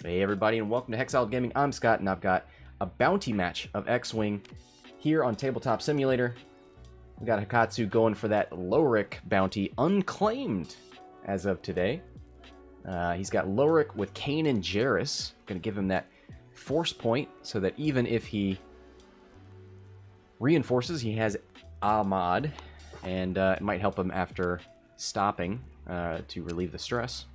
Hey everybody, and welcome to Hexiled Gaming. I'm Scott, and I've got a bounty match of X-Wing here on Tabletop Simulator. We got Hakatsu going for that Lowhhrick bounty, unclaimed as of today. He's got Lowhhrick with Kane and Jarrus. Going to give him that force point so that even if he reinforces, he has Ahmad, and it might help him after stopping to relieve the stress.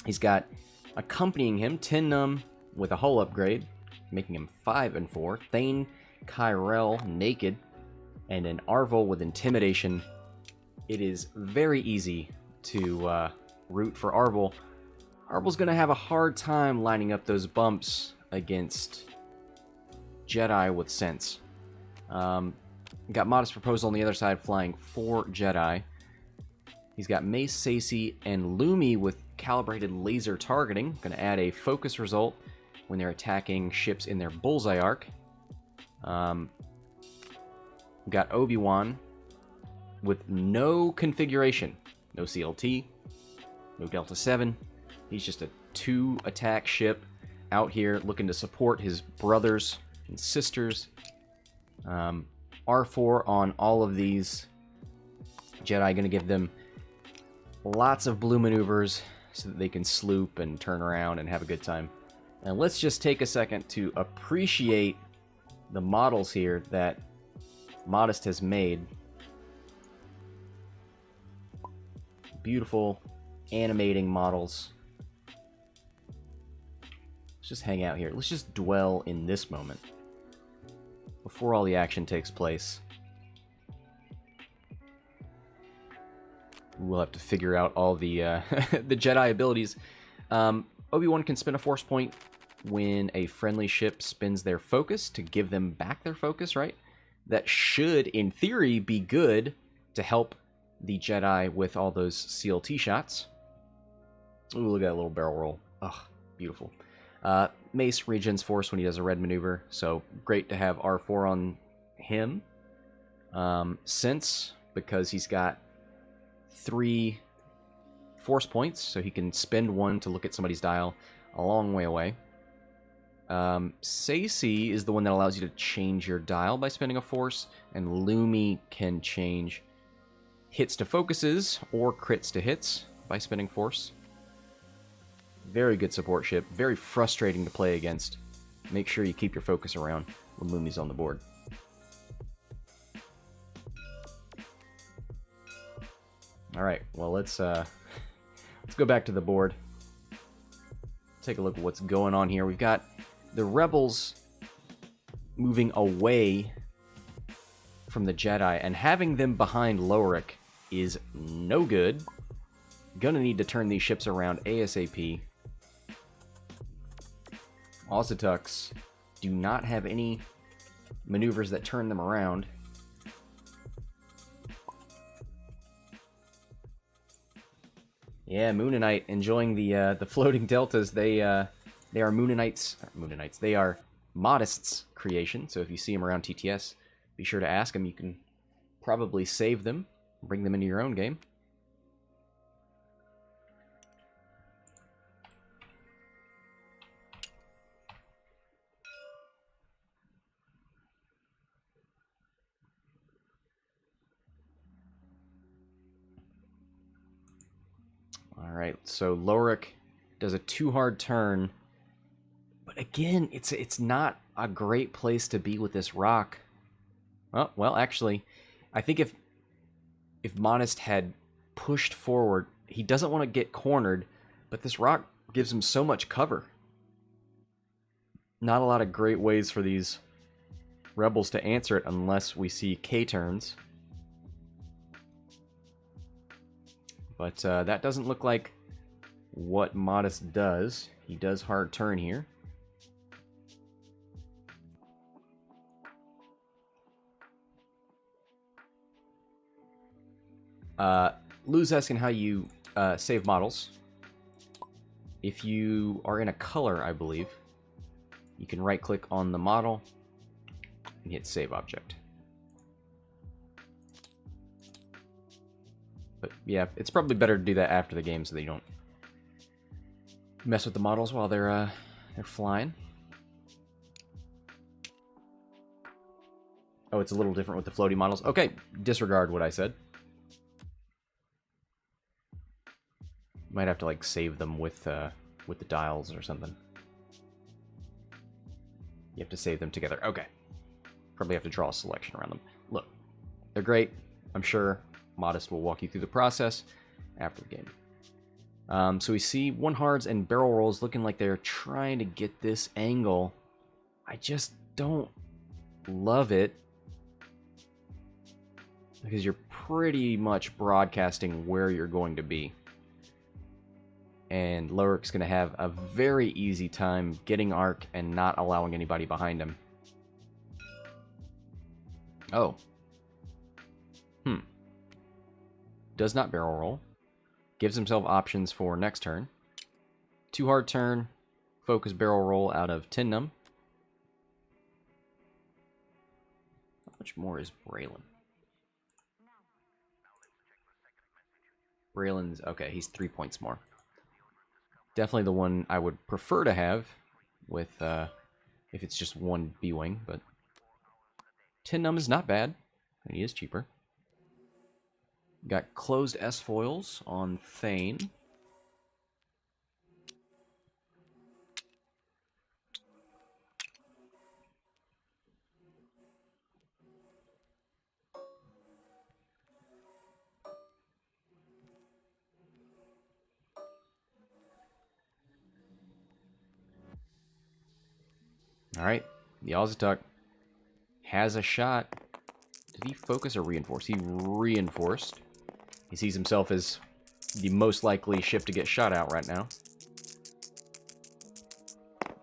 He's got accompanying him, Numb with a hull upgrade, making him 5 and 4. Thane, Kyrell, naked, and an Arvel with intimidation. It is very easy to root for Arvel. Arvel's going to have a hard time lining up those bumps against Jedi with sense. Got Modest Proposal on the other side, flying 4 Jedi. He's got Mace, Saesee, and Lumi with calibrated laser targeting. Going to add a focus result when they're attacking ships in their bullseye arc. Got Obi-Wan with no configuration. No CLT, no Delta 7. He's just a 2-attack ship out here looking to support his brothers and sisters. R4 on all of these Jedi, going to give them lots of blue maneuvers so that they can sloop and turn around and have a good time. And let's just take a second to appreciate the models here that Modest has made. Beautiful animating models. Let's just hang out here. Let's just dwell in this moment before all the action takes place. We'll have to figure out all the the Jedi abilities. Obi-Wan can spin a force point when a friendly ship spins their focus to give them back their focus, right? That should, in theory, be good to help the Jedi with all those CLT shots. Ooh, look at that little barrel roll. Ugh, beautiful. Mace regens force when he does a red maneuver, so great to have R4 on him. Sense, because he's got 3 force points, so he can spend 1 to look at somebody's dial a long way away. Saesee is the one that allows you to change your dial by spending a force, and Lumi can change hits to focuses or crits to hits by spending force. Very good support ship, very frustrating to play against. Make sure you keep your focus around when Lumi's on the board. Alright, well let's go back to the board. Take a look at what's going on here. We've got the Rebels moving away from the Jedi, and having them behind Lowhhrick is no good. Gonna need to turn these ships around ASAP. Ossitucks do not have any maneuvers that turn them around. Yeah, Moonanite enjoying the floating deltas. They are Moonanites. They are Modest's creation. So if you see them around TTS, be sure to ask them. You can probably save them, bring them into your own game. Alright, so Lowhhrick does a 2-hard turn. But again, it's not a great place to be with this rock. Oh, well, actually, I think if Modest had pushed forward, he doesn't want to get cornered, but this rock gives him so much cover. Not a lot of great ways for these Rebels to answer it unless we see K-turns. But that doesn't look like what Modest does. He does hard turn here. Lou's asking how you save models. If you are in a color, I believe, you can right-click on the model and hit Save Object. But yeah, it's probably better to do that after the game so that you don't mess with the models while they're flying. Oh, it's a little different with the floaty models. Okay, disregard what I said. Might have to like save them with the dials or something. You have to save them together. Okay. Probably have to draw a selection around them. Look, they're great. I'm sure Modest will walk you through the process after the game. So we see one hards and barrel rolls looking like they're trying to get this angle. I just don't love it. Because you're pretty much broadcasting where you're going to be. And Lowhhrick's going to have a very easy time getting arc and not allowing anybody behind him. Oh. Does not barrel roll. Gives himself options for next turn. 2 hard turn. Focus barrel roll out of Numb. How much more is Braylon? Braylon's... Okay, he's 3 points more. Definitely the one I would prefer to have with if it's just one B-Wing, but Numb is not bad, and he is cheaper. Got closed S-foils on Thane. Alright, the Ozatuk has a shot. Did he focus or reinforce? He reinforced. He sees himself as the most likely ship to get shot out right now.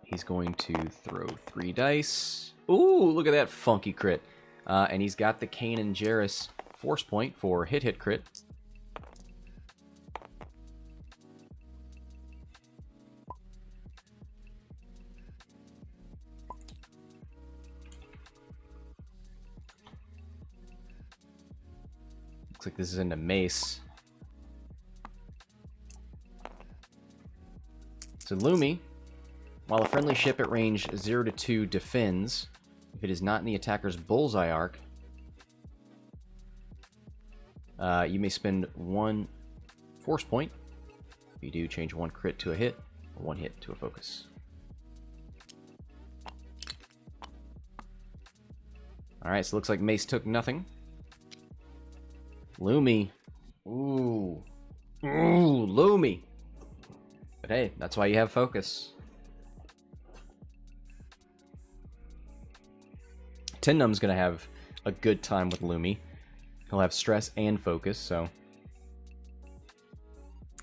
He's going to throw 3 dice. Ooh, look at that funky crit. And he's got the Kanan Jarrus force point for hit crit. Looks like this is into Mace. So Lumi, while a friendly ship at range 0 to 2 defends, if it is not in the attacker's bullseye arc, you may spend 1 force point. If you do, change 1 crit to a hit, or 1 hit to a focus. Alright, so it looks like Mace took nothing. Lumi. Ooh. Ooh, Lumi. But hey, that's why you have focus. Numb's going to have a good time with Lumi. He'll have stress and focus, so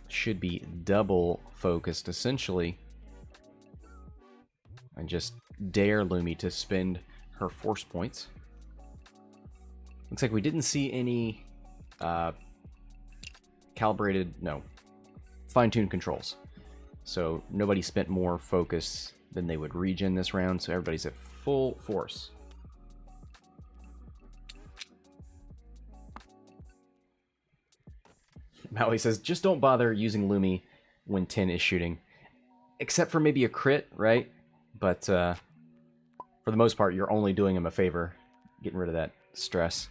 should be double focused, essentially. And just dare Lumi to spend her force points. Looks like we didn't see any fine-tuned controls. So nobody spent more focus than they would regen this round, so everybody's at full force. Maui says, just don't bother using Lumi when Tiin is shooting. Except for maybe a crit, right? But for the most part, you're only doing him a favor, getting rid of that stress.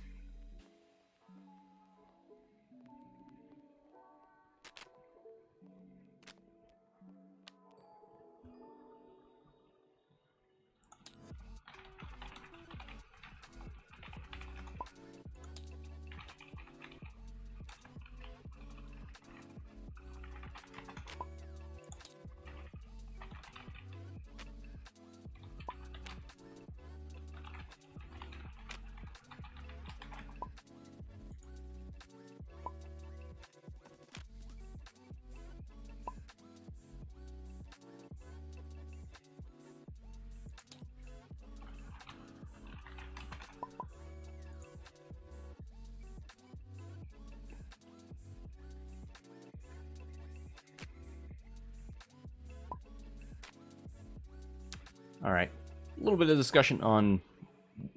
Alright, a little bit of discussion on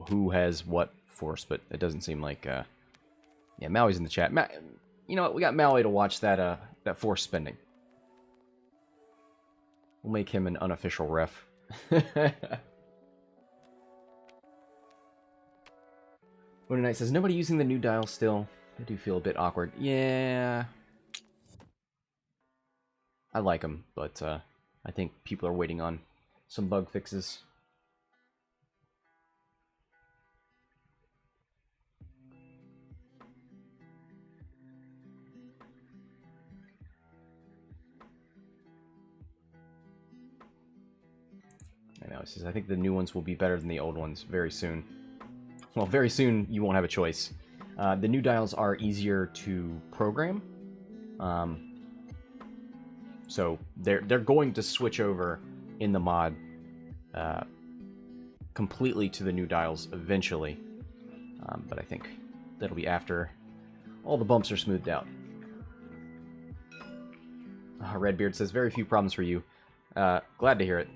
who has what force, but it doesn't seem like, yeah, Maui's in the chat. You know what, we got Maui to watch that, that force spending. We'll make him an unofficial ref. Windu Knight says, nobody using the new dial still. I do feel a bit awkward. Yeah. I like them, but I think people are waiting on some bug fixes. I know, it says, I think the new ones will be better than the old ones very soon. Well, very soon you won't have a choice. The new dials are easier to program. So they're going to switch over in the mod completely to the new dials eventually. But I think that'll be after all the bumps are smoothed out. Redbeard says, very few problems for you. Glad to hear it.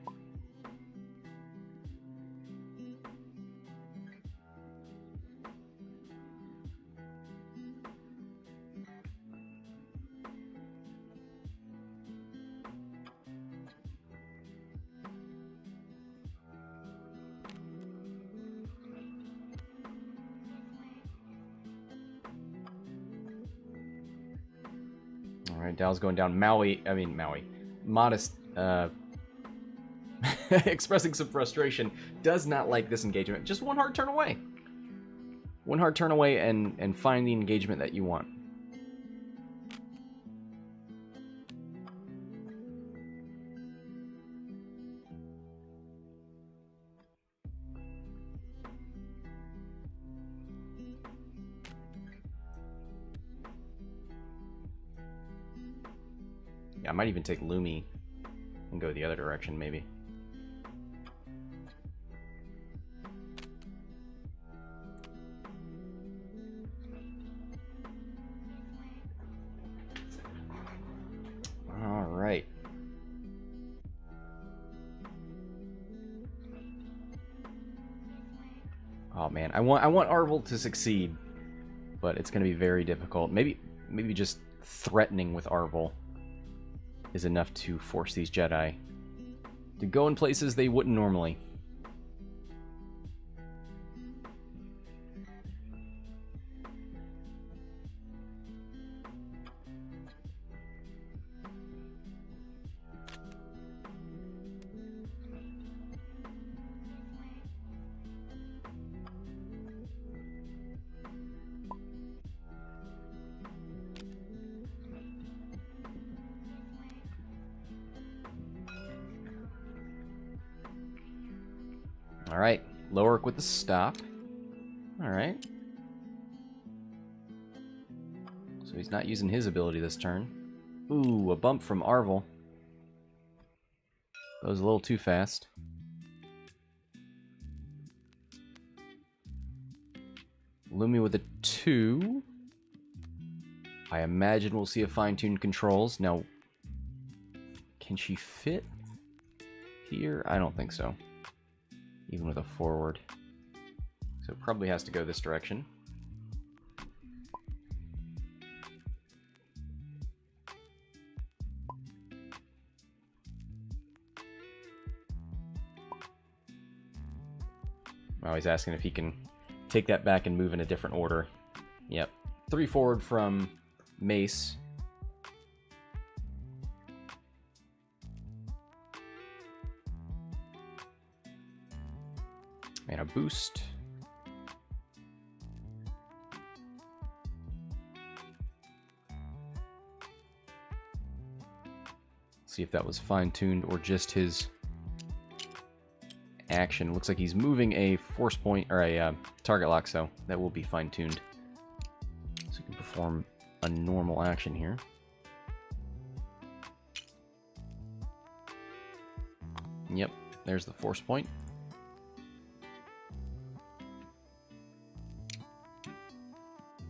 Alright, Dow's going down. Maui. Modest, expressing some frustration, does not like this engagement. Just one hard turn away. One hard turn away and find the engagement that you want. I might even take Lumi and go the other direction, maybe. All right. Oh man, I want Arvel to succeed, but it's going to be very difficult. Maybe just threatening with Arvel is enough to force these Jedi to go in places they wouldn't normally. Alright, Lowhhrick with the stop. Alright. So he's not using his ability this turn. Ooh, a bump from Arvel. That was a little too fast. Lumi with a 2. I imagine we'll see a fine-tuned controls. Now, can she fit here? I don't think so. Even with a forward. So it probably has to go this direction. Oh, he's asking if he can take that back and move in a different order. Yep. 3 forward from Mace. And a boost. See if that was fine-tuned or just his action. Looks like he's moving a force point or a target lock, so that will be fine-tuned. So he can perform a normal action here. Yep, there's the force point.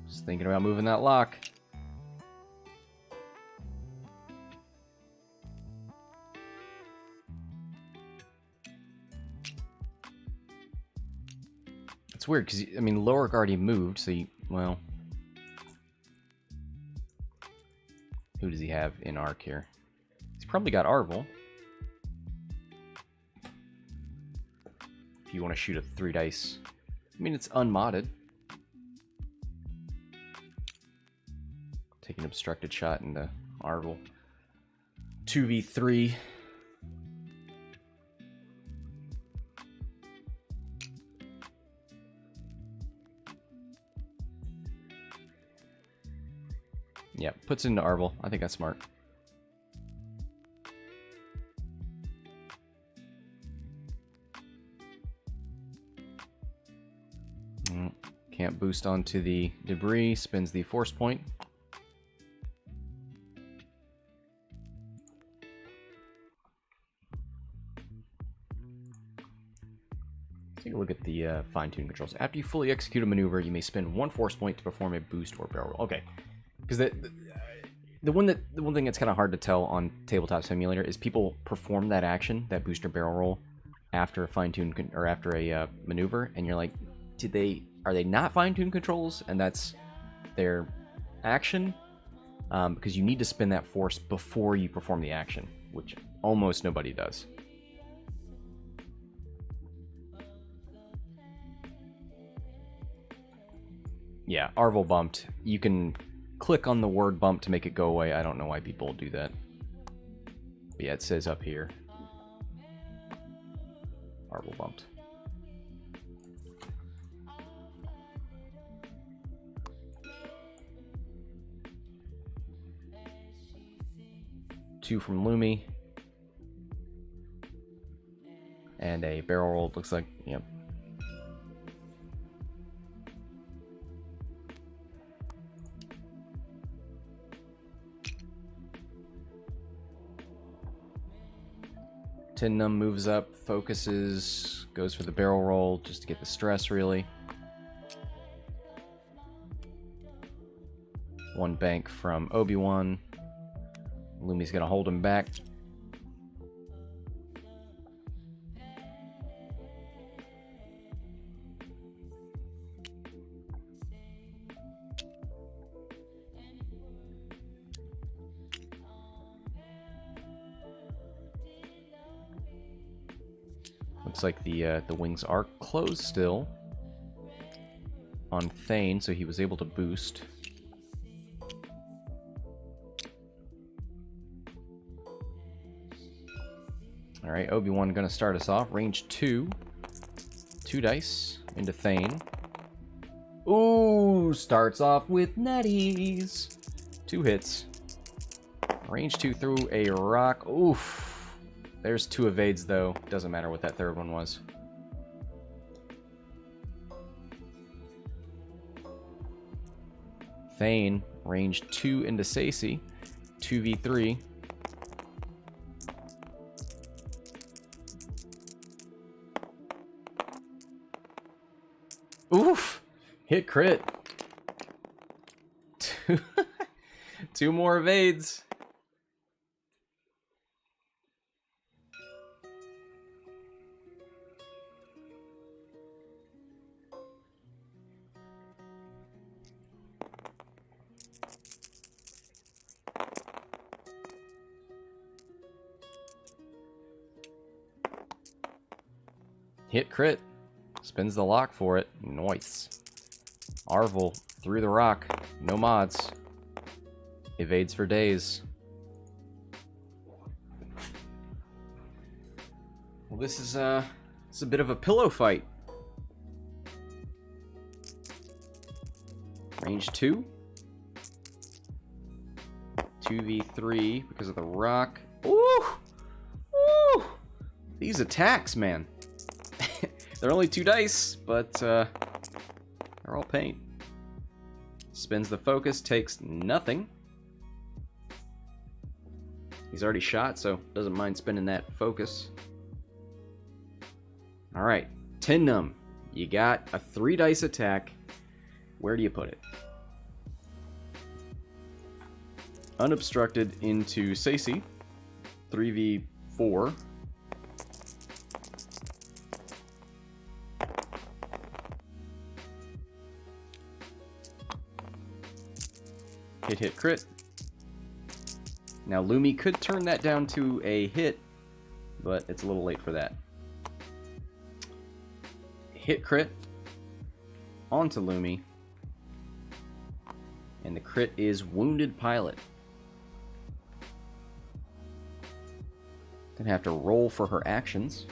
Just thinking about moving that lock. It's weird, because, I mean, Lowhhrick already moved, so you, well... Who does he have in arc here? He's probably got Arvel. if you want to shoot a 3 dice. I mean, it's unmodded. Take an obstructed shot into Arvel. 2v3. Yeah, puts it into Arvel. I think that's smart. Can't boost onto the debris. Spends the force point. Take a look at the fine-tune controls. After you fully execute a maneuver, you may spend 1 force point to perform a boost or barrel roll. Okay, because the one thing that's kind of hard to tell on Tabletop Simulator is people perform that action, that boost or barrel roll, after a fine-tune or after a maneuver, and you're like, are they not fine-tune controls, and that's their action? Because you need to spend that force before you perform the action, which almost nobody does. Yeah, Arvel bumped. You can click on the word bump to make it go away. I don't know why people do that. But yeah, it says up here. Arvel bumped. Two from Lumi. And a barrel roll, looks like. Yep. Numb moves up, focuses, goes for the barrel roll just to get the stress, really. One bank from Obi-Wan. Lumi's gonna hold him back. Looks like the wings are closed still on Thane, so he was able to boost. All right, Obi-Wan gonna start us off. Range 2, 2 dice into Thane. Ooh, starts off with netties. 2 hits. Range 2 through a rock. Oof. There's 2 evades, though. Doesn't matter what that third one was. Thane, range 2 into Saesee. 2v3. Oof! Hit crit. 2 more evades. Hit crit. Spins the lock for it. Nice. Arvel through the rock. No mods. Evades for days. Well, this is a bit of a pillow fight. Range 2. 2v3 because of the rock. Ooh! Ooh! These attacks, man. They're only 2 dice, but they're all paint. Spins the focus, takes nothing. He's already shot, so doesn't mind spending that focus. Alright, Numb. You got a 3 dice attack. Where do you put it? Unobstructed into Saesee. 3v4. Hit, crit. Now Lumi could turn that down to a hit, but it's a little late for that. hit crit onto Lumi. And the crit is Wounded Pilot. Gonna have to roll for her actions.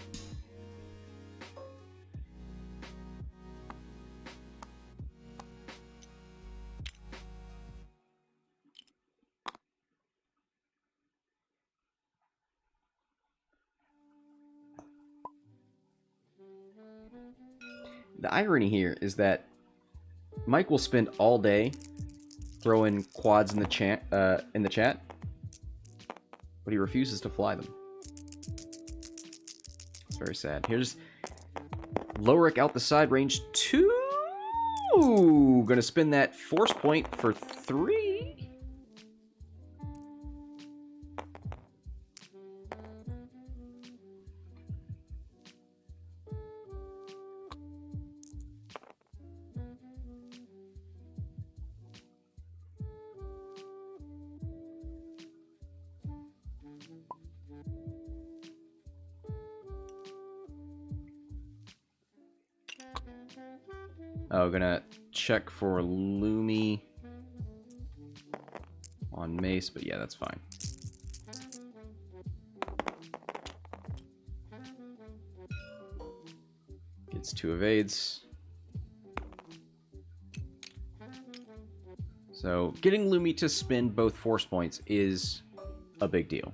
The irony here is that Mike will spend all day throwing quads in the chat, but he refuses to fly them. It's very sad. Here's Lowhhrick out the side, range 2. Gonna spin that force point for 3. Oh, gonna check for Lumi on Mace, but yeah, that's fine. Gets 2 evades. So, getting Lumi to spin both force points is a big deal.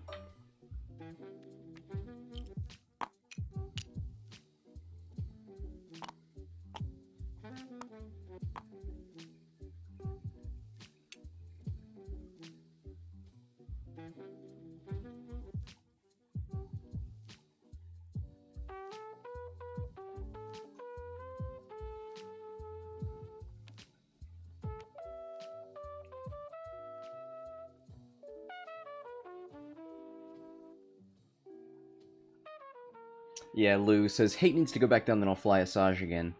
Yeah, Lou says, Hate needs to go back down, then I'll fly Asajj again.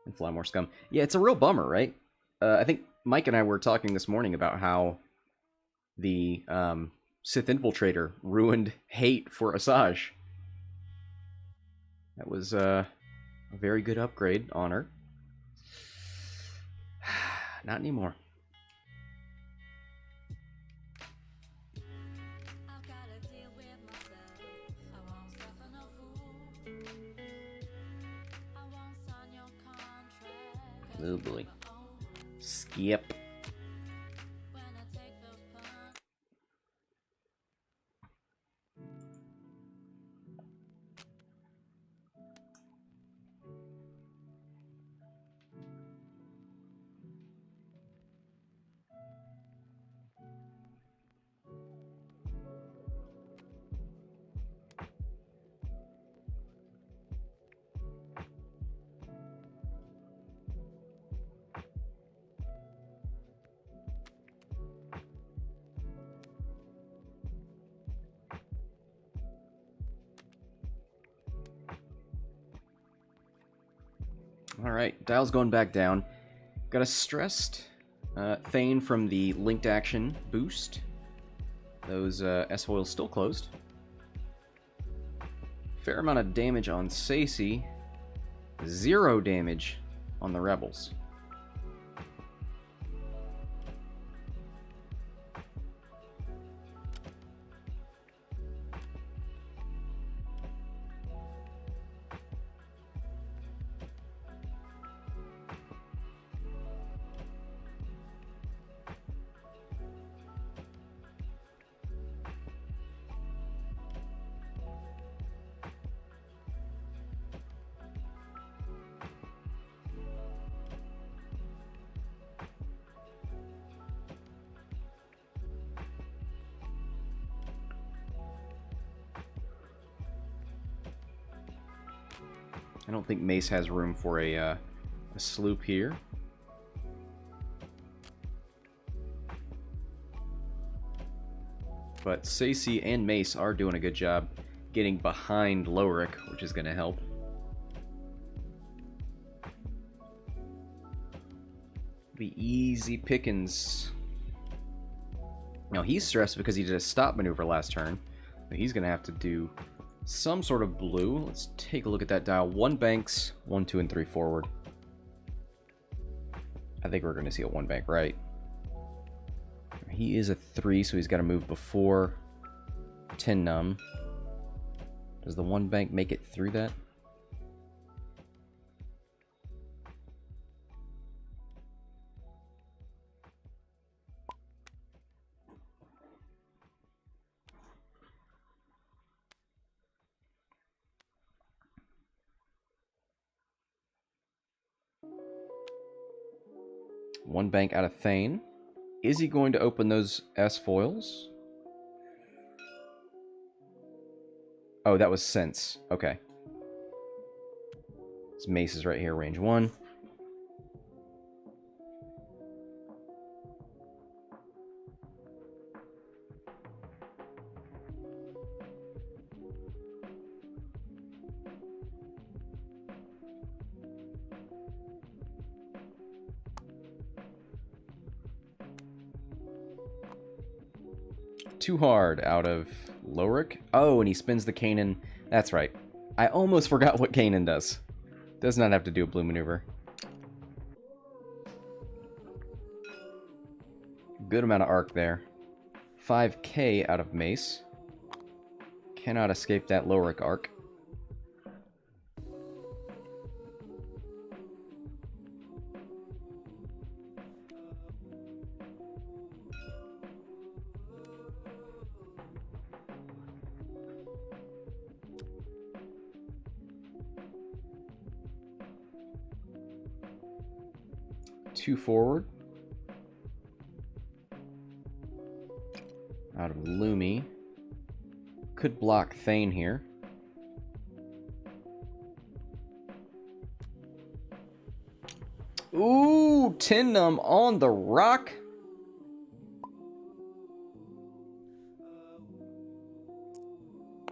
And fly more scum. Yeah, it's a real bummer, right? I think Mike and I were talking this morning about how the Sith Infiltrator ruined Hate for Asajj. That was a very good upgrade on her. Not anymore. Oh boy. Skip. Alright, dial's going back down. Got a stressed Thane from the linked action boost. Those S-foils still closed. Fair amount of damage on Saesee. 0 damage on the rebels. I don't think Mace has room for a sloop here. But Saesee and Mace are doing a good job getting behind Lowhhrick, which is going to help. Be easy pickings. Now he's stressed because he did a stop maneuver last turn. But he's going to have to do some sort of blue. Let's take a look at that dial. 1 banks, 1, 2, and 3 forward. I think we're going to see a 1 bank right. He is a 3, so he's got to move before 10 Numb. Does the 1 bank make it through that? One bank out of Thane. Is he going to open those S foils? Oh, that was Sense. Okay. This Mace is right here, range 1. Too hard out of Lowhhrick. Oh, and he spins the Kanan. That's right. I almost forgot what Kanan does. Does not have to do a blue maneuver. Good amount of arc there. 5k out of Mace. Cannot escape that Lowhhrick arc. Two forward. Out of Lumi. Could block Thane here. Ooh, 10 Numb on the rock.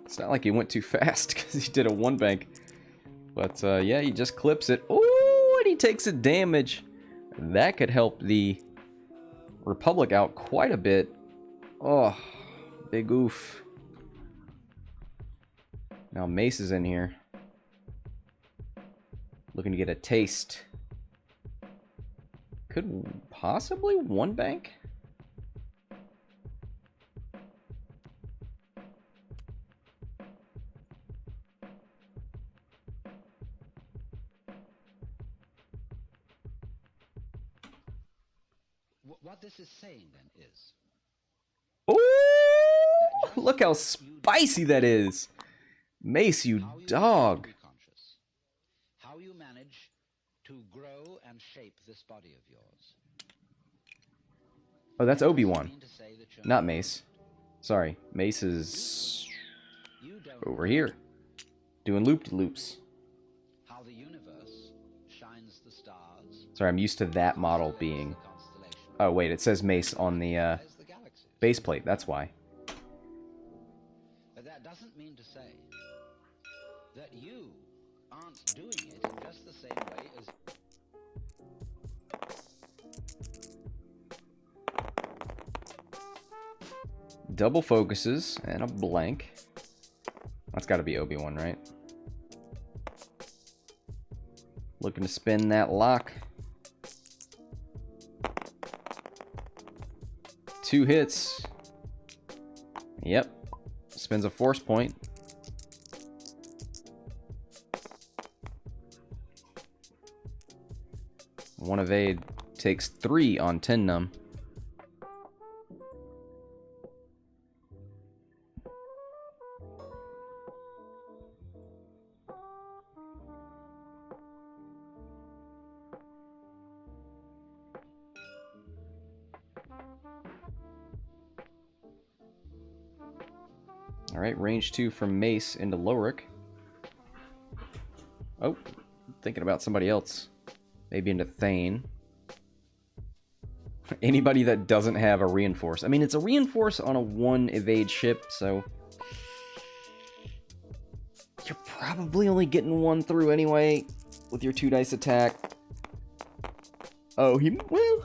It's not like he went too fast because he did a 1 bank. But yeah, he just clips it. Ooh, and he takes a damage. That could help the Republic out quite a bit. Oh, big oof. Now Mace is in here. Looking to get a taste. Could possibly 1 bank? What this is saying then is... Ooh! Look how spicy that is! Mace, you dog! How you manage to grow and shape this body of yours. Oh, that's Obi-Wan. Not Mace. Sorry, Mace is over here. Doing loop-de-loops. How the universe shines the stars. Sorry, I'm used to that model being... Oh, wait, it says Mace on the base plate. That's why. But that doesn't mean to say that you aren't doing it in just the same way as... Double focuses and a blank. That's got to be Obi-Wan, right? Looking to spin that lock. 2 hits. Yep. Spins a force point. One evade takes 3 on 10 Numb. Alright, range 2 from Mace into Lowhhrick. Oh, thinking about somebody else. Maybe into Thane. Anybody that doesn't have a reinforce. I mean, it's a reinforce on a 1 evade ship, so... You're probably only getting 1 through anyway, with your 2 dice attack. Oh, well...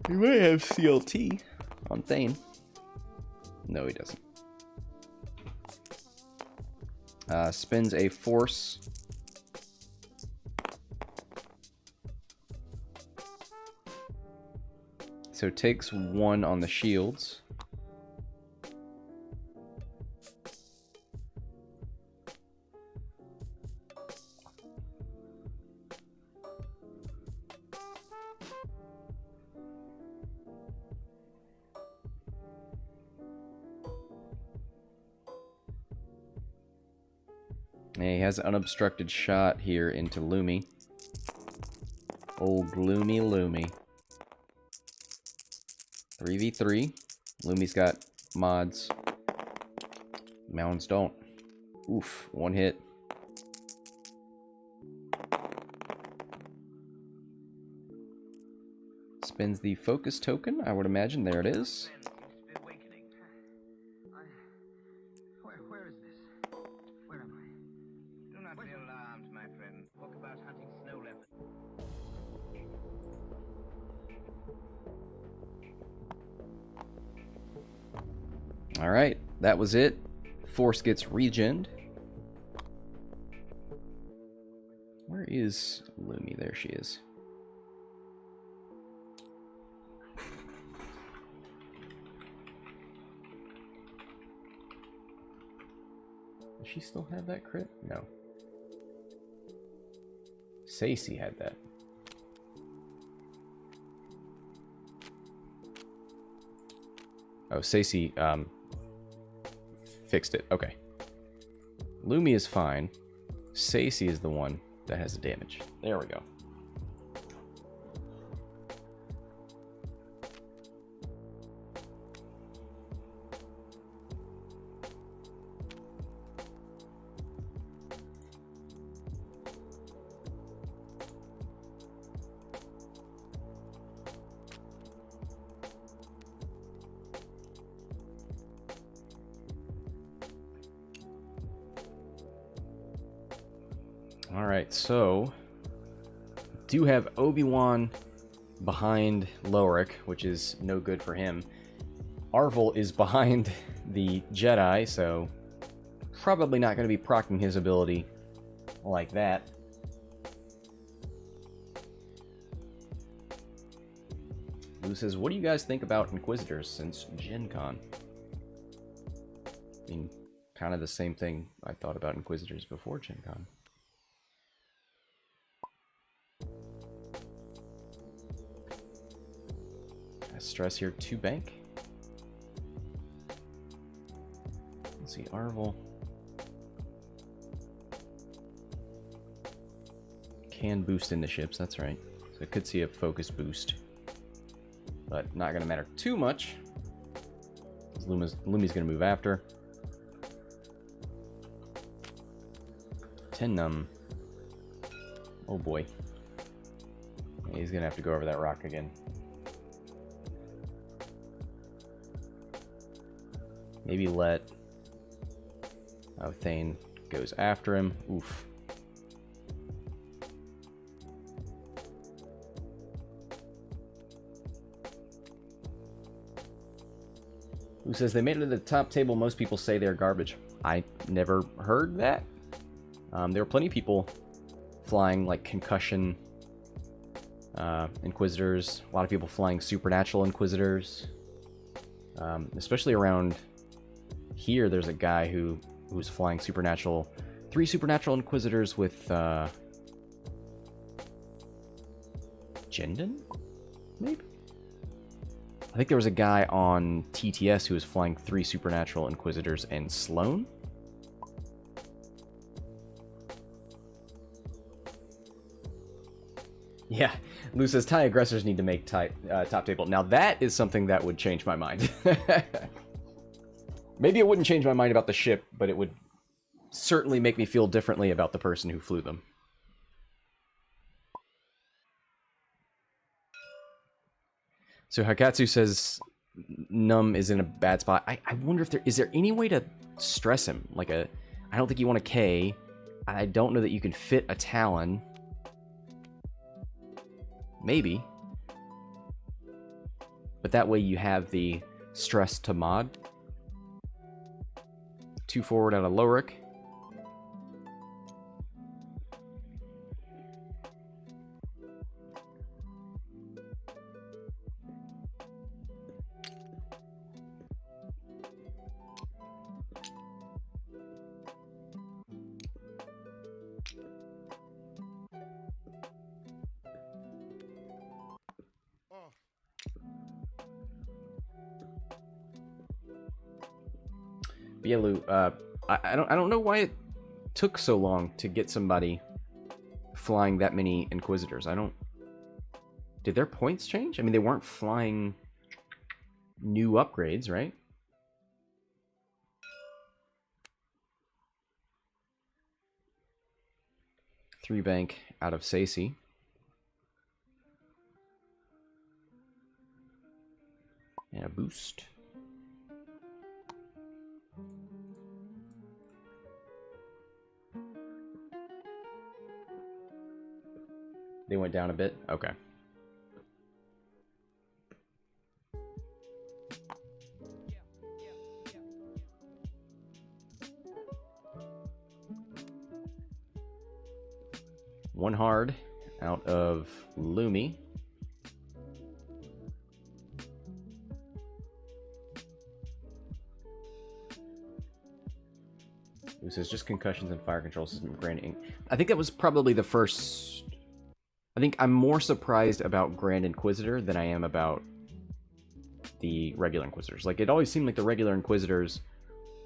He might have CLT on Thane. No, he doesn't. Spends a force. So takes 1 on the shields. And he has an unobstructed shot here into Lumi. Old Lumi. 3v3. Lumi's got mods. Mounds don't. Oof, 1 hit. Spends the focus token, I would imagine. There it is. Where is this? Where am I? Do not be alarmed, my friend. Talk about hunting snow leopards. Alright, that was it. Force gets regened. Where is Lumi? There she is. Does she still have that crit? No. Saesee had that. Oh, Saesee, fixed it. Okay. Lumi is fine. Saesee is the one that has the damage. There we go. Alright, so do have Obi-Wan behind Lowhhrick, which is no good for him. Arvel is behind the Jedi, so probably not going to be proccing his ability like that. Lou says, what do you guys think about Inquisitors since Gen Con? I mean, kind of the same thing I thought about Inquisitors before Gen Con. Stress here to bank. Let's see, Arvel can boost into ships, that's right. So I could see a focus boost, but not going to matter too much. Lumi's going to move after. 10 Numb. Oh boy. Yeah, he's going to have to go over that rock again. Maybe let... Oh, Thane goes after him. Oof. Who says they made it to the top table? Most people say they're garbage. I never heard that. There were plenty of people flying like concussion Inquisitors. A lot of people flying supernatural Inquisitors. Especially around here, there's a guy who was flying supernatural, 3 supernatural Inquisitors with Jendon, maybe? I think there was a guy on TTS who was flying 3 supernatural Inquisitors and Sloane. Yeah, Lou says TIE aggressors need to make top table. Now that is something that would change my mind. Maybe it wouldn't change my mind about the ship, but it would certainly make me feel differently about the person who flew them. So Hakatsu says Numb is in a bad spot. I wonder if is there any way to stress him? Like I don't think you want a K. I don't know that you can fit a Talon. Maybe. But that way you have the stress to mod. 2 forward out of Lowhhrick. Bielu, I don't know why it took so long to get somebody flying that many Inquisitors. Did their points change? I mean, they weren't flying new upgrades, right? Three bank out of Saesee. And a boost. They went down a bit? Okay. One hard out of Lumi. Who says just concussions and fire control system granting. I think that was probably the first. I think I'm more surprised about Grand Inquisitor than I am about the regular Inquisitors. Like, it always seemed like the regular Inquisitors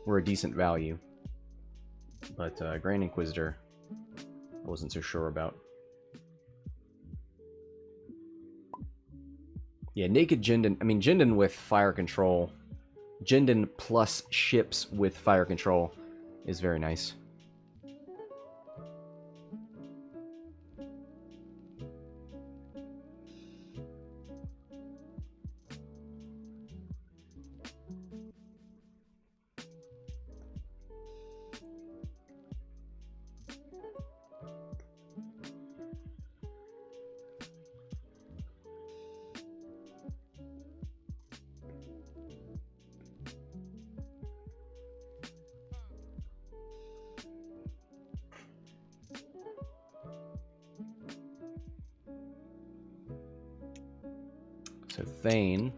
were a decent value. But Grand Inquisitor, I wasn't so sure about. Yeah, Naked Jindin. I mean, Jindin with fire control. Jindin plus ships with fire control is very nice. So Thane.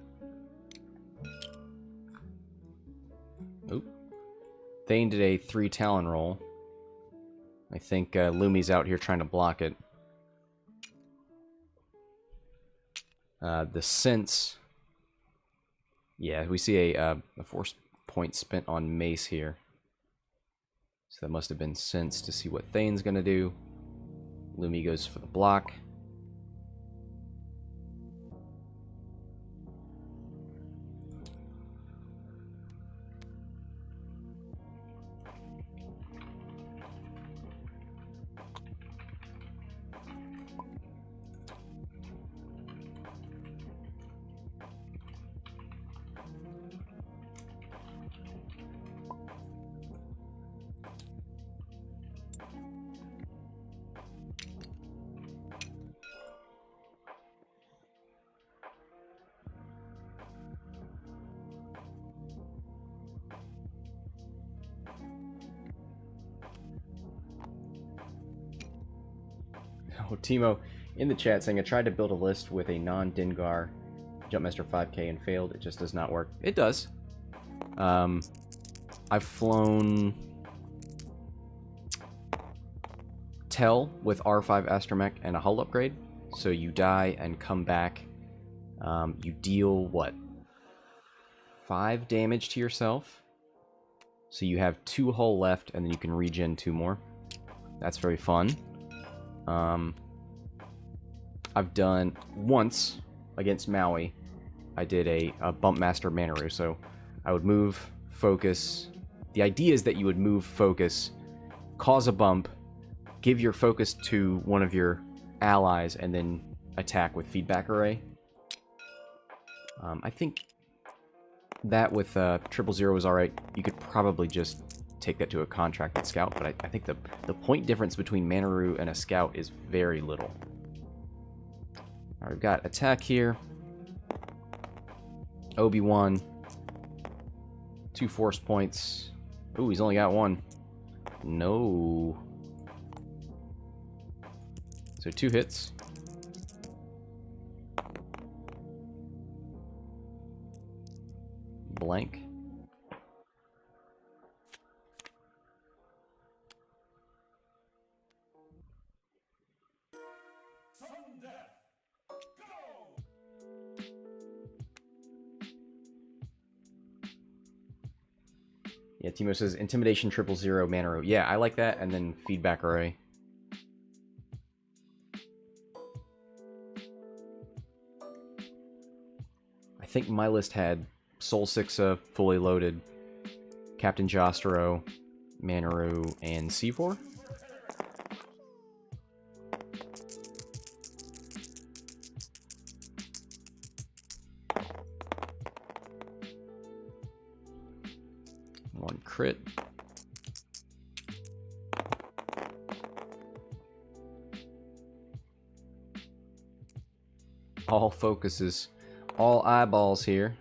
Oop. Thane did a 3 Talon roll. I think Lumi's out here trying to block it. The sense. Yeah, we see a force point spent on Mace here. So that must have been sense to see what Thane's gonna do. Lumi goes for the block. Oh, Timo in the chat saying, I tried to build a list with a non-Dengar Jumpmaster 5K and failed. It just does not work. It does. I've flown Tell with R5 Astromech and a hull upgrade. So you die and come back. You deal, what? 5 damage to yourself. So you have 2 hull left, and then you can regen 2 more. That's very fun. I've done once against Maui. I did a Bump Master Manaru. So I would move, focus. The idea is that you would move, focus, cause a bump, give your focus to one of your allies, and then attack with feedback array. I think that with 000 was alright. You could probably just take that to a contracted scout, but I think the point difference between Manaru and a scout is very little. Alright, we've got attack here. Obi-Wan. 2 force points. Ooh, he's only got 1. No. So 2 hits. Blank. Yeah, Timo says Intimidation 000 mana arrow. Yeah, I like that, and then Feedback Array. I think my list had Soul Sixa, fully loaded, Captain Jostro, Manaru, and C4. One crit. All focuses, all eyeballs here.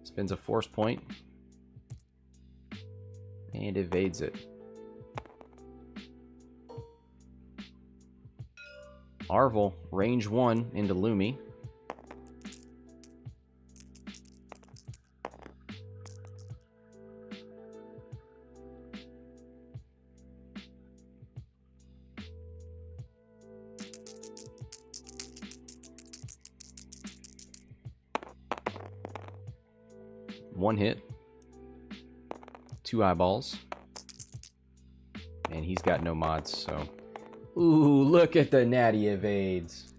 Spends a force point. And evades it. Arvel, range 1 into Lumi. One hit. 2 eyeballs. And he's got no mods, so... Ooh, look at the natty evades.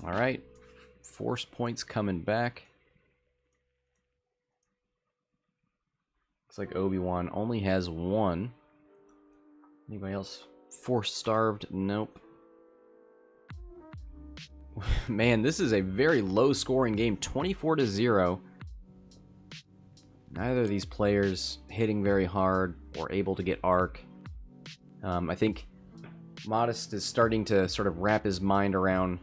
Alright. Force points coming back. Looks like Obi-Wan only has 1. Anybody else force starved? Nope. Man, this is a very low scoring game. 24-0. Neither of these players hitting very hard or able to get arc. I think Modest is starting to sort of wrap his mind around,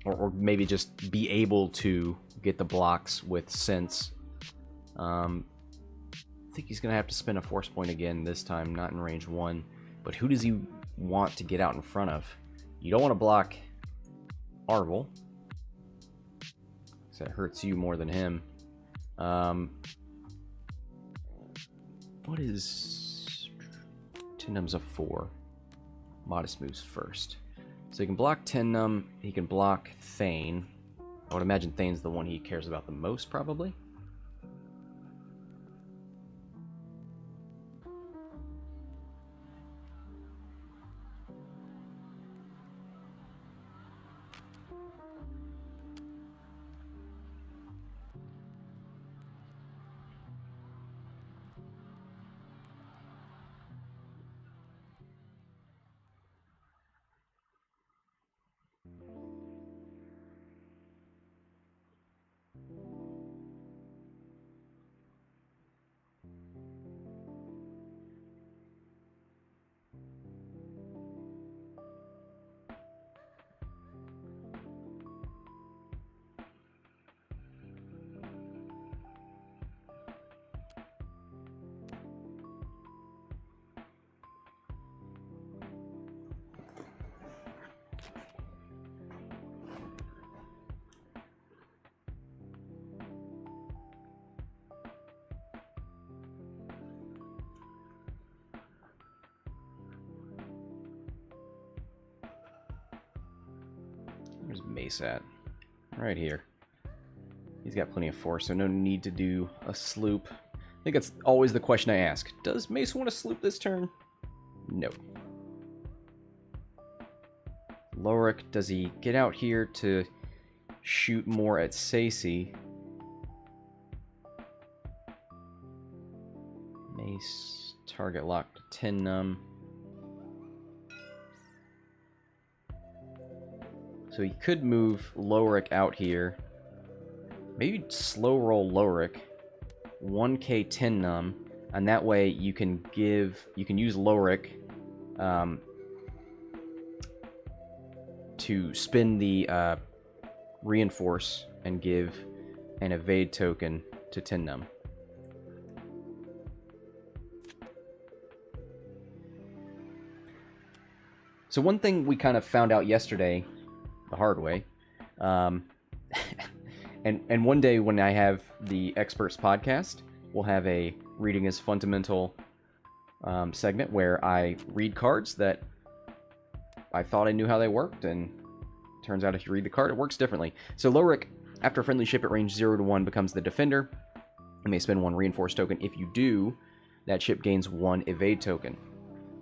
or maybe just be able to get the blocks with sense. I think he's going to have to spend a force point again this time, not in range 1. But who does he want to get out in front of? You don't want to block Arvel, because that hurts you more than him. What is... Num's a 4. Modest moves first. So he can block Num, he can block Thane. I would imagine Thane's the one he cares about the most, probably. Where's Mace at? Right here. He's got plenty of force, so no need to do a sloop. I think that's always the question I ask. Does Mace want to sloop this turn? No. Lowhhrick, does he get out here to shoot more at Saesee? Mace, target locked to Numb. So he could move Lowhhrick out here. Maybe slow roll Lowhhrick. 1k Numb, and that way you can use Lowhhrick to spin the reinforce and give an evade token to Numb. So one thing we kind of found out yesterday, the hard way, and one day when I have the Experts podcast, we'll have a Reading is Fundamental segment where I read cards that I thought I knew how they worked, and turns out if you read the card, it works differently. So Lowhhrick, after a friendly ship at range 0 to 1, becomes the defender. You may spend 1 reinforced token. If you do, that ship gains 1 evade token.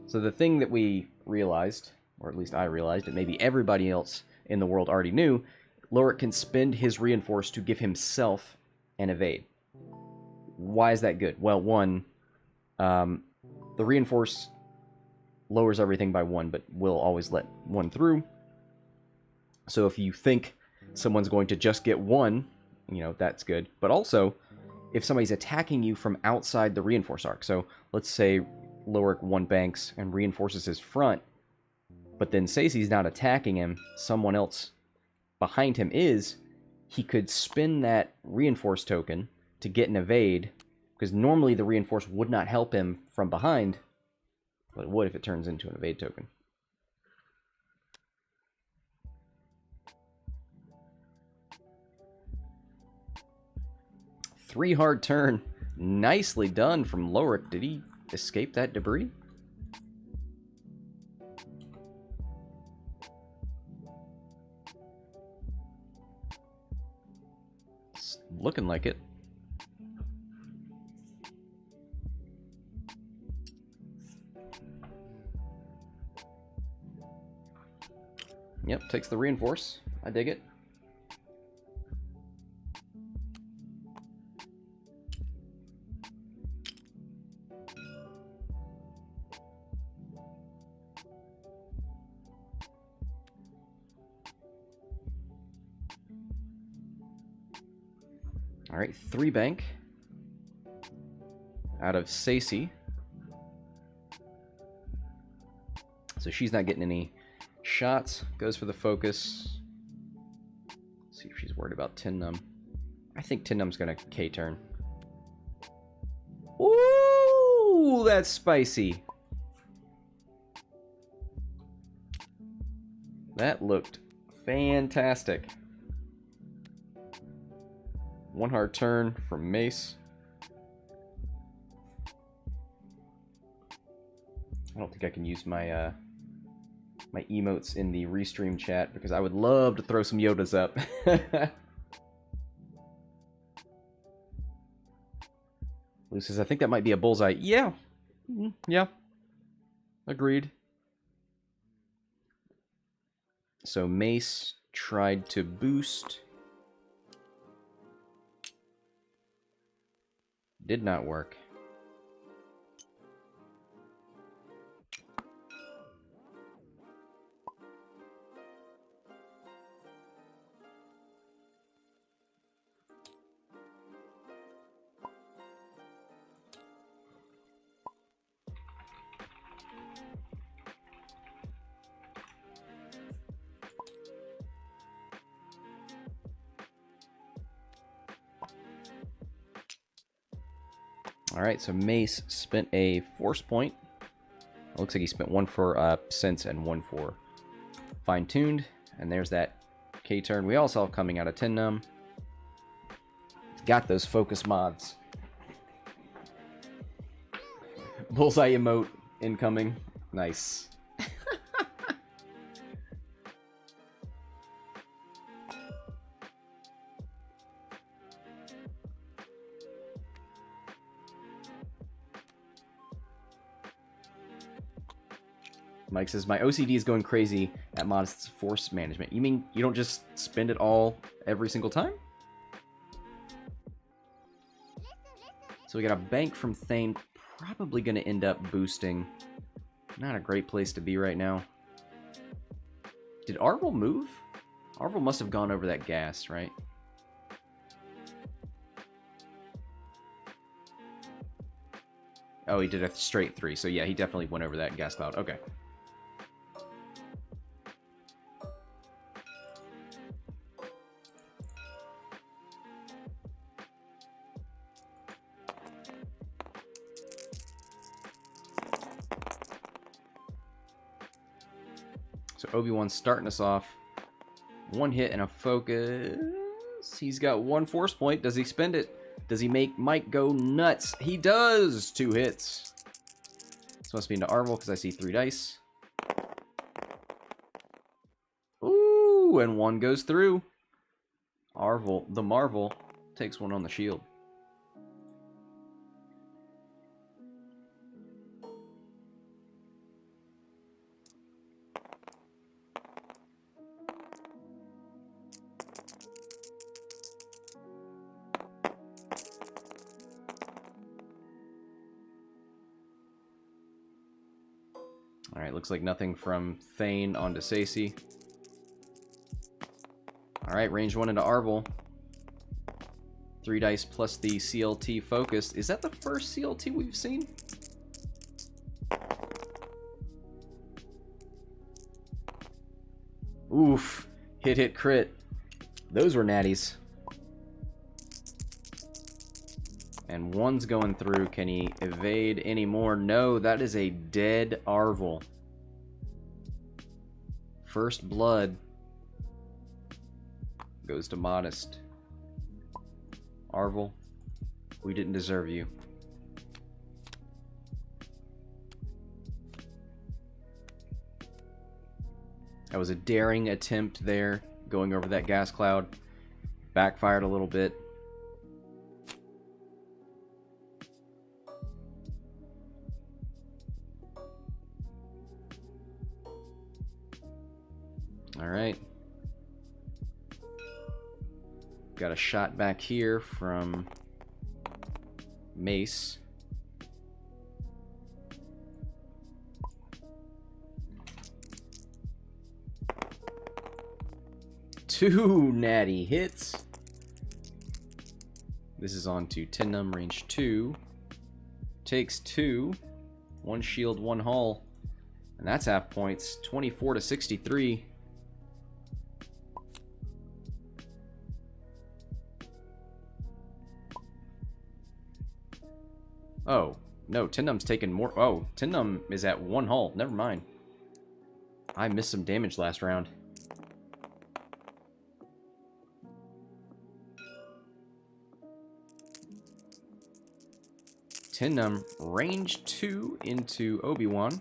So the thing that we realized, or at least I realized, and maybe everybody else in the world already knew, Lowhhrick can spend his reinforce to give himself an evade. Why is that good? Well, one, the reinforce lowers everything by 1, but will always let 1 through. So if you think someone's going to just get 1, you know, that's good. But also, if somebody's attacking you from outside the reinforce arc, so let's say Lowhhrick 1 banks and reinforces his front, but then Saesee's not attacking him, someone else behind him is, he could spin that reinforce token to get an evade, because normally the reinforce would not help him from behind, but it would if it turns into an evade token. Three hard turn. Nicely done from Lowhhrick. Did he escape that debris? It's looking like it. Yep, takes the reinforce. I dig it. Alright, 3 bank out of Saesee. So she's not getting any shots. Goes for the focus. Let's see if she's worried about Numb. I think Numb's gonna K-turn. Ooh, that's spicy. That looked fantastic. 1 hard turn from Mace. I don't think I can use my my emotes in the restream chat because I would love to throw some Yodas up. Lou says, I think that might be a bullseye. Yeah. Yeah. Agreed. So Mace tried to boost. Did not work. Alright, so Mace spent a force point. It looks like he spent 1 for sense and 1 for fine-tuned. And there's that K-turn we all saw coming out of Numb. Got those focus mods. Bullseye emote incoming. Nice. Mike says, my OCD is going crazy at Modest's force management. You mean you don't just spend it all every single time? So we got a bank from Thane. Probably going to end up boosting. Not a great place to be right now. Did Arvel move? Arvel must have gone over that gas, right? Oh, he did a straight 3. So yeah, he definitely went over that gas cloud. Okay. So Obi-Wan's starting us off. 1 hit and a focus. He's got 1 force point. Does he spend it? Does he make Mike go nuts? He does! 2 hits. This must be into Arvel because I see 3 dice. Ooh, and 1 goes through. Arvel, the Marvel, takes 1 on the shield. Alright, looks like nothing from Thane onto Saesee. Alright, range 1 into Arvel. 3 dice plus the CLT focused. Is that the first CLT we've seen? Oof. Hit, crit. Those were natties. And 1's going through. Can he evade anymore? No, that is a dead Arvel. First blood goes to Modest. Arvel, we didn't deserve you. That was a daring attempt there, going over that gas cloud. Backfired a little bit. Alright. Got a shot back here from Mace. Two natty hits. This is on to Numb, range 2. Takes 2. 1 shield, 1 hull. And that's half points. 24 to 63. Oh, no, Numb's taken more. Oh, Numb is at 1 hull. Never mind. I missed some damage last round. Numb, range 2 into Obi-Wan.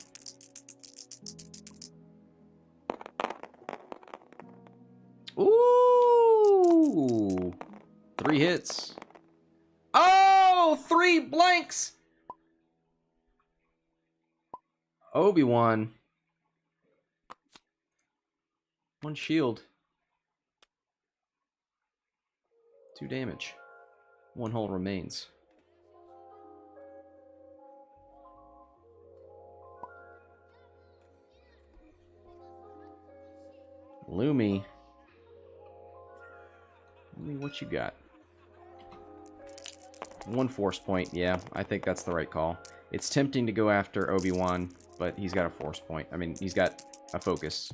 Ooh! 3 hits. Oh! 3 blanks! Obi-Wan. 1 shield. 2 damage. 1 hull remains. Lumi, what you got? 1 force point. Yeah, I think that's the right call. It's tempting to go after Obi-Wan, but he's got a force point. I mean, he's got a focus.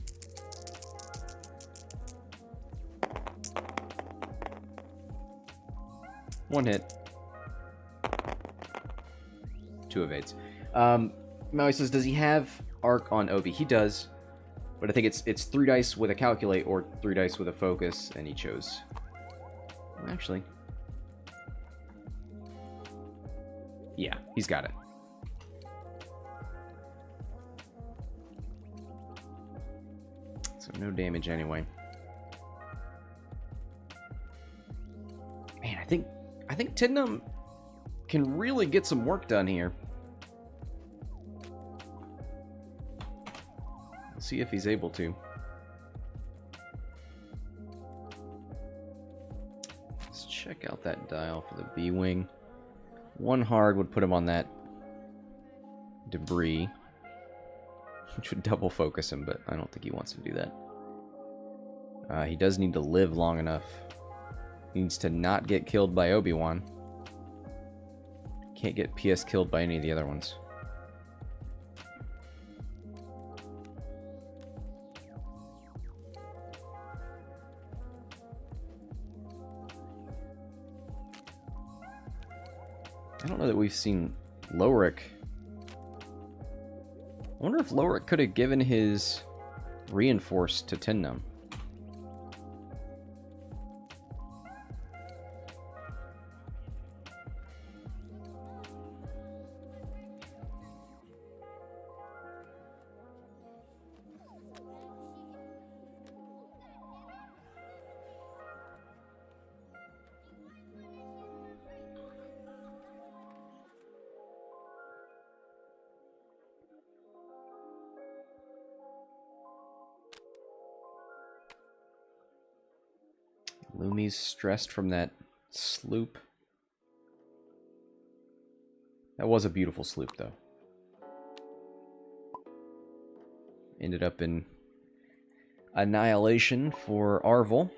One hit. 2 evades. Maui says, does he have arc on Obi? He does. But I think it's 3 dice with a calculate or 3 dice with a focus, and he chose. Actually. Yeah, he's got it. So no damage anyway. Man, I think Numb can really get some work done here. See if he's able to. Let's check out that dial for the B-Wing. 1 hard would put him on that debris, which would double focus him, but I don't think he wants to do that. He does need to live long enough. He needs to not get killed by Obi-Wan. Can't get PS killed by any of the other ones. I don't know that we've seen Lowhhrick. I wonder if Lowhhrick could have given his reinforce to Numb. Lumi's stressed from that sloop. That was a beautiful sloop, though. Ended up in annihilation for Arvel.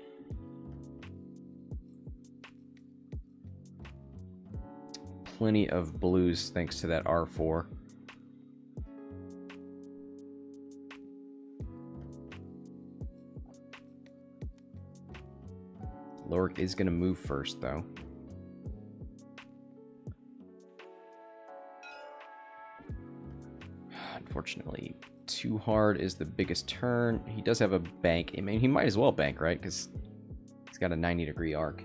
Plenty of blues thanks to that R4. Lowhhrick is going to move first, though. Unfortunately, too hard is the biggest turn. He does have a bank. I mean, he might as well bank, right? Because he's got a 90-degree arc.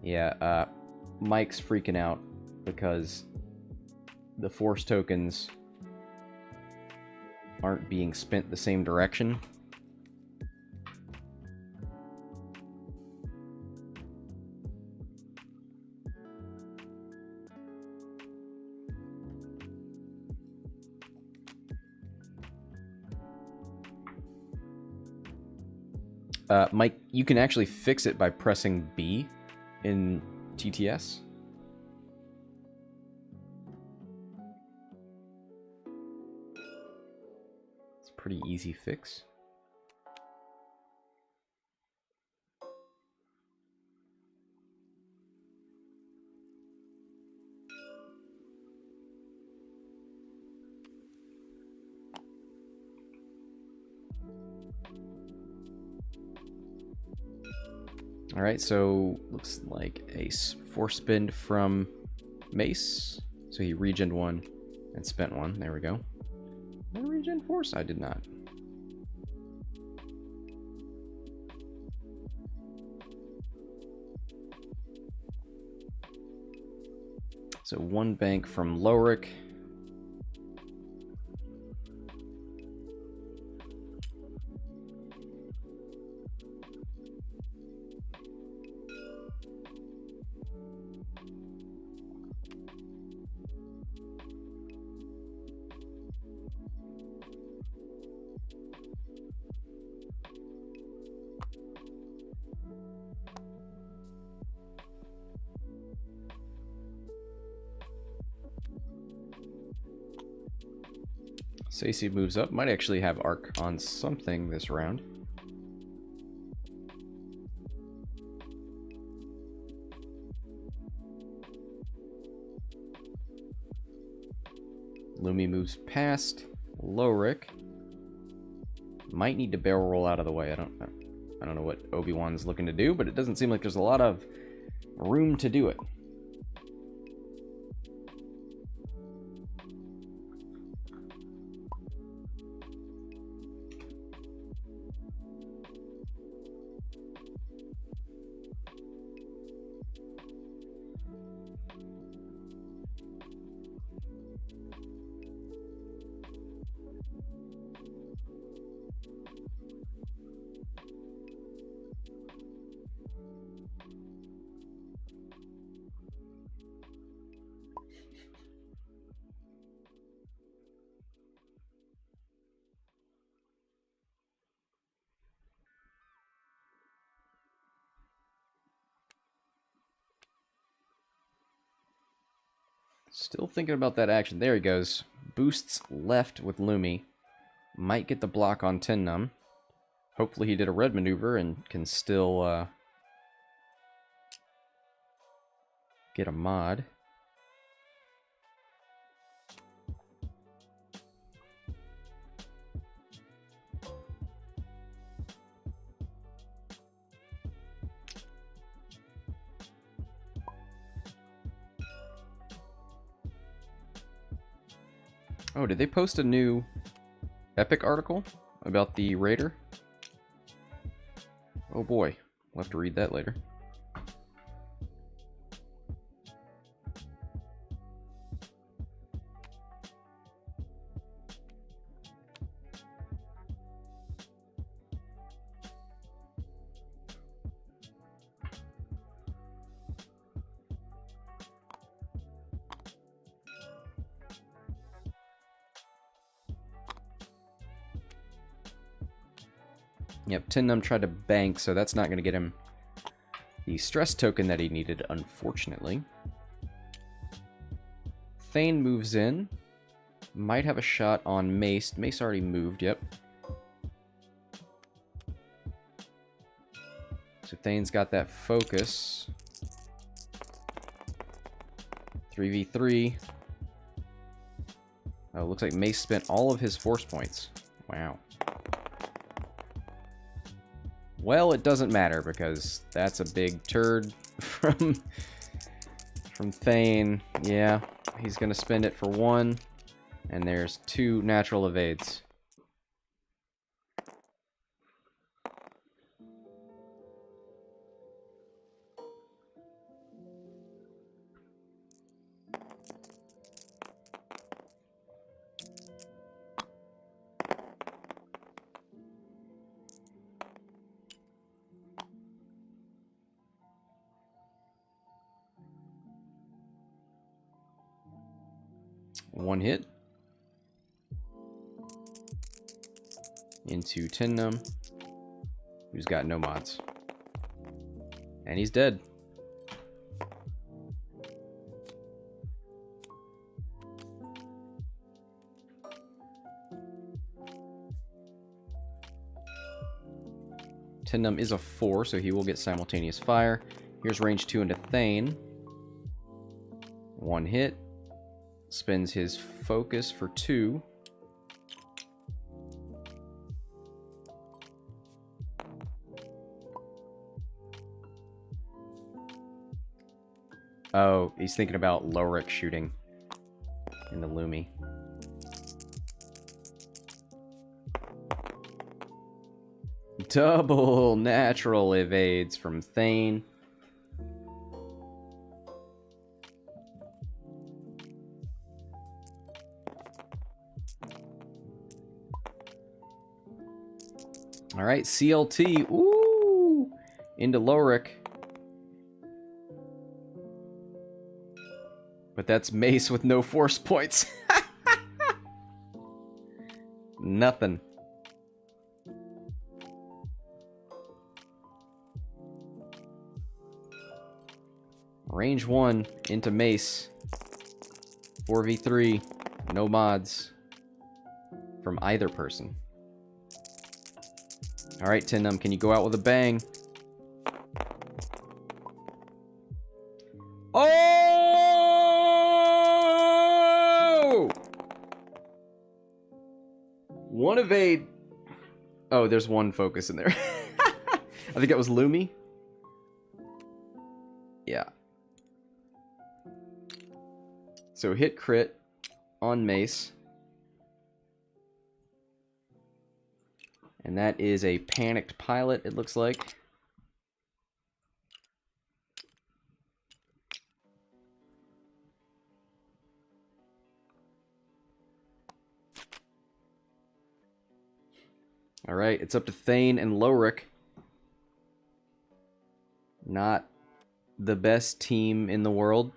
Yeah, Mike's freaking out because the force tokens aren't being spent the same direction. Mike, you can actually fix it by pressing B in TTS. It's a pretty easy fix. Alright, so looks like a force spin from Mace. So he regened one and spent one. There we go. Did I regen force? I did not. So one bank from Lowhhrick. Saesee moves up. Might actually have arc on something this round. Lumi moves past Lowhhrick. Might need to barrel roll out of the way. I don't know what Obi-Wan's looking to do, but it doesn't seem like there's a lot of room to do it. Still thinking about that action. There he goes. Boosts left with Lumi. Might get the block on Numb. Hopefully he did a red maneuver and can still get a mod. Oh, did they post a new Epic article about the Raider? Oh boy, we'll have to read that later. Yep, Tiin Numb tried to bank, so that's not going to get him the stress token that he needed, unfortunately. Thane moves in. Might have a shot on Mace. Mace already moved, yep. So Thane's got that focus. 3v3. Oh, looks like Mace spent all of his force points. Wow. Well, it doesn't matter because that's a big turd from Thane. Yeah, he's going to spend it for 1. And there's 2 natural evades. One hit. Into Tiin Numb, who's got no mods. And he's dead. Tiin Numb is a 4, so he will get simultaneous fire. Here's range 2 into Thane. 1 hit. Spends his focus for 2. Oh, he's thinking about Lowhhrick shooting in the Lumi. Double natural evades from Thane. Alright, CLT. Ooh! Into Lowhhrick. But that's Mace with no force points. Nothing. Range 1 into Mace. 4v3. No mods. From either person. Alright, Tiin Numb, can you go out with a bang? Oh! One evade. Oh, there's one focus in there. I think that was Lumi. Yeah. So hit crit on Mace. And that is a panicked pilot, it looks like. Alright, it's up to Thane and Lowhhrick. Not the best team in the world.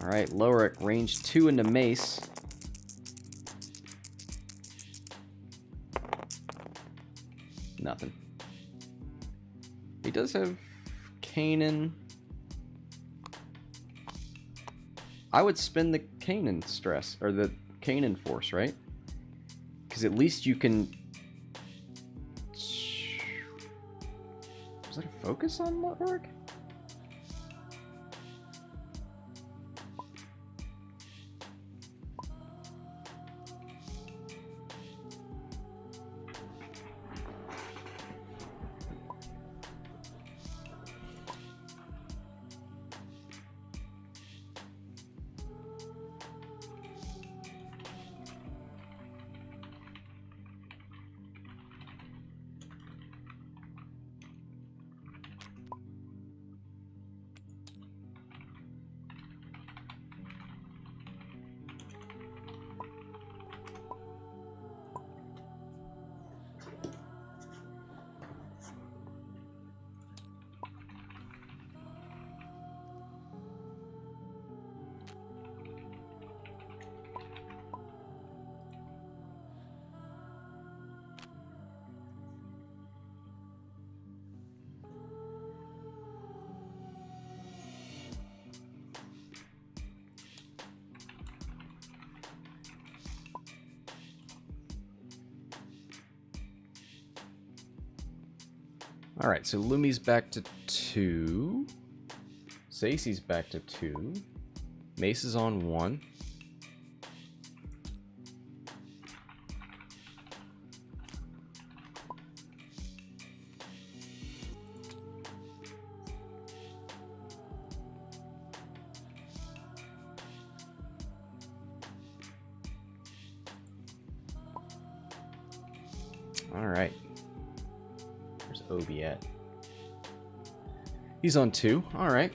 Alright, Lowhhrick, range 2 into Mace. Nothing. He does have Kanan. I would spend the Kanan stress, or the Kanan force, right? Because at least you can... Was that a focus on Lowhhrick? Alright, so Lumi's back to 2. Saesee's back to 2. Mace is on 1. Alright. Where's Obi at? He's on 2. Alright.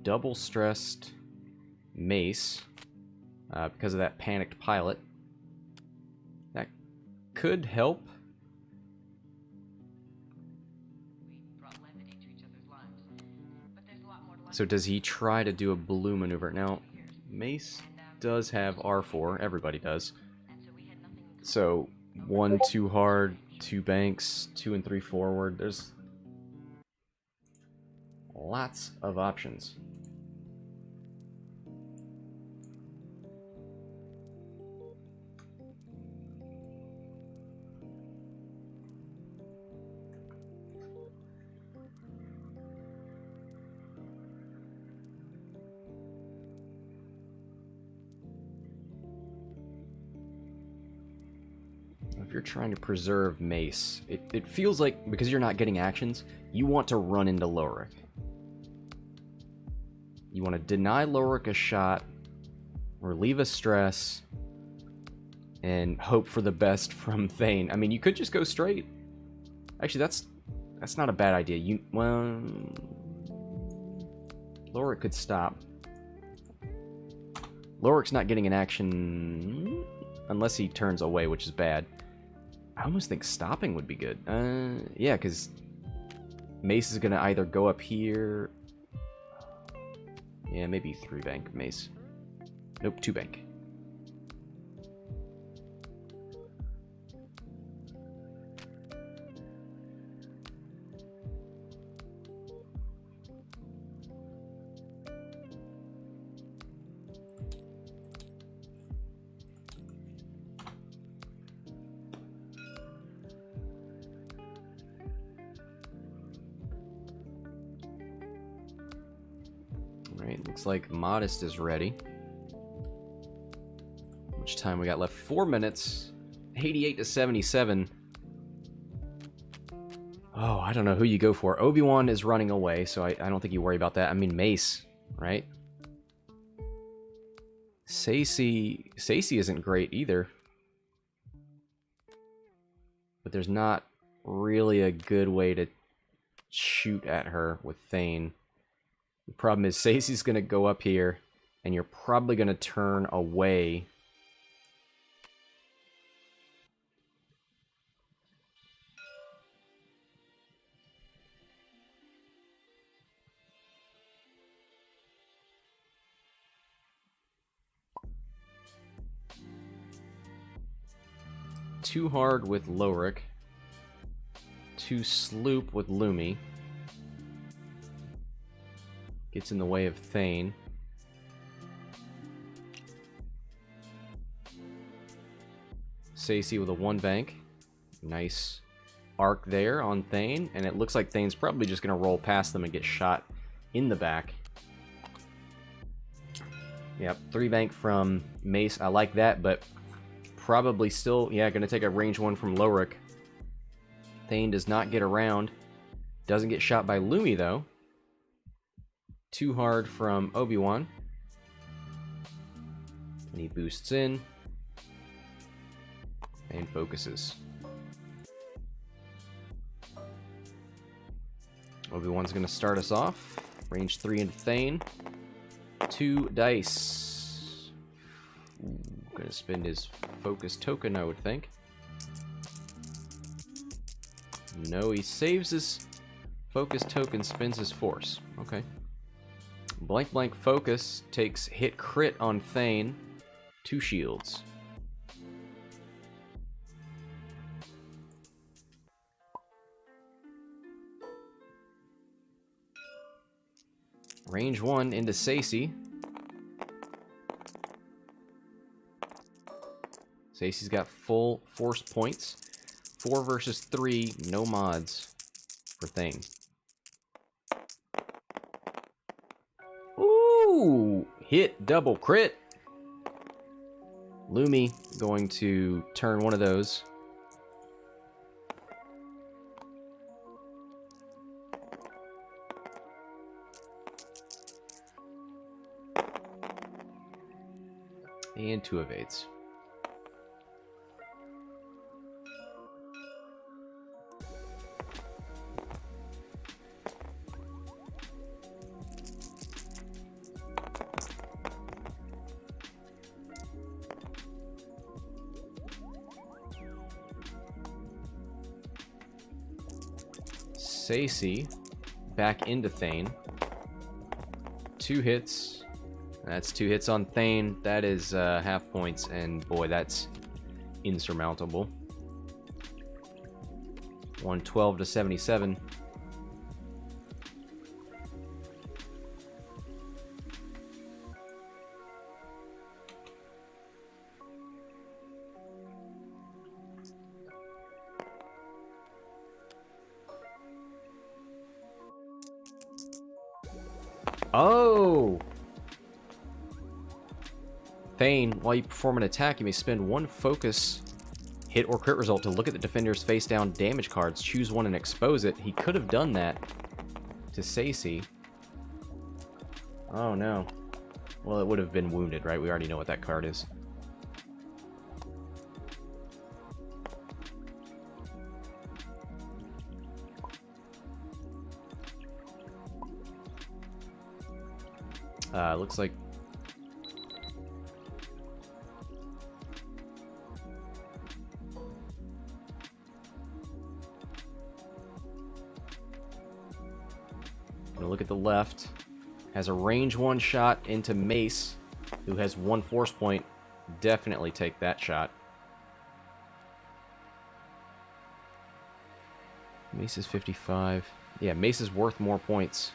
Double stressed Mace. Because of that panicked pilot. That could help. So does he try to do a blue maneuver? Now, Mace does have R4. Everybody does. So, 1 too hard, 2 banks, 2 and 3 forward. There's lots of options. If you're trying to preserve Mace, it feels like, because you're not getting actions, you want to run into Lowhhrick. You want to deny Lowhhrick a shot, relieve a stress, and hope for the best from Thane. I mean, you could just go straight. Actually, that's not a bad idea. Well, Lowhhrick could stop. Lowhhrick's not getting an action unless he turns away, which is bad. I almost think stopping would be good. Yeah, because Mace is going to either go up here. Yeah, maybe 3 bank Mace. Nope, 2 bank. Alright, looks like Modest is ready. How much time we got left? 4 minutes. 88 to 77. Oh, I don't know who you go for. Obi-Wan is running away, so I don't think you worry about that. I mean, Mace, right? Saesee isn't great either. But there's not really a good way to shoot at her with Thane. The problem is Saesee's going to go up here, and you're probably going to turn away. Too hard with Lowhhrick. Too sloop with Lumi. Gets in the way of Thane. Saesee with a 1 bank. Nice arc there on Thane. And it looks like Thane's probably just going to roll past them and get shot in the back. Yep, 3 bank from Mace. I like that, but probably still, yeah, going to take a range 1 from Lowhhrick. Thane does not get around. Doesn't get shot by Lumi, though. Too hard from Obi-Wan. And he boosts in. And focuses. Obi-Wan's going to start us off. Range 3 into Thane. 2 dice. Going to spend his focus token, I would think. No, he saves his focus token, spends his force. Okay. Blank blank focus takes hit crit on Thane. 2 shields. Range 1 into Saesee. Saesee's got full force points. 4 versus 3, no mods for Thane. Ooh! Hit double crit! Lumi going to turn one of those. And 2 evades. Saesee back into Thane. 2 hits. That's 2 hits on Thane. That is half points, and boy, that's insurmountable. 112 to 77. Oh! Thane, while you perform an attack, you may spend 1 focus hit or crit result to look at the defender's face down damage cards. Choose one and expose it. He could have done that to Saesee. Oh no. Well, it would have been wounded, right? We already know what that card is. Looks like gonna look at the left. Has a range 1 shot into Mace, who has 1 force point. Definitely take that shot. Mace is 55. Yeah, Mace is worth more points.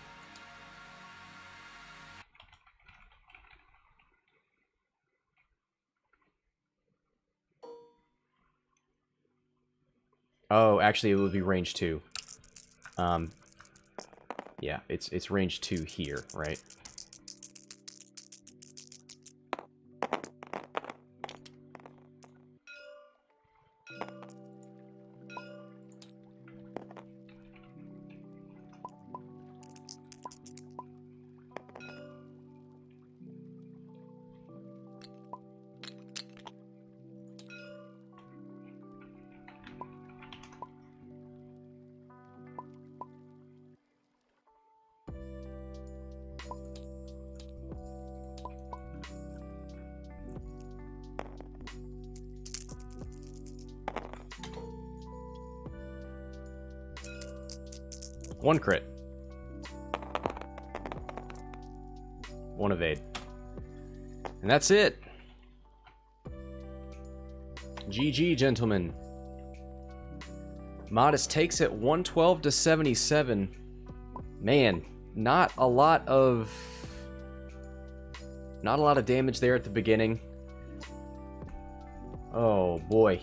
Oh, actually, it would be range 2. Yeah, it's range 2 here, right? One crit. 1 evade. And that's it. GG, gentlemen. Modest takes it 112 to 77. Man, not a lot of damage there at the beginning. Oh boy.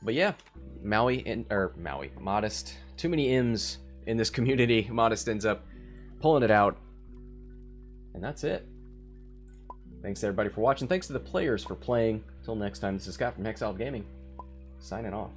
But yeah, Modest. Too many M's in this community. Modest ends up pulling it out. And that's it. Thanks everybody for watching. Thanks to the players for playing. Until next time, this is Scott from Hexiled Gaming, signing off.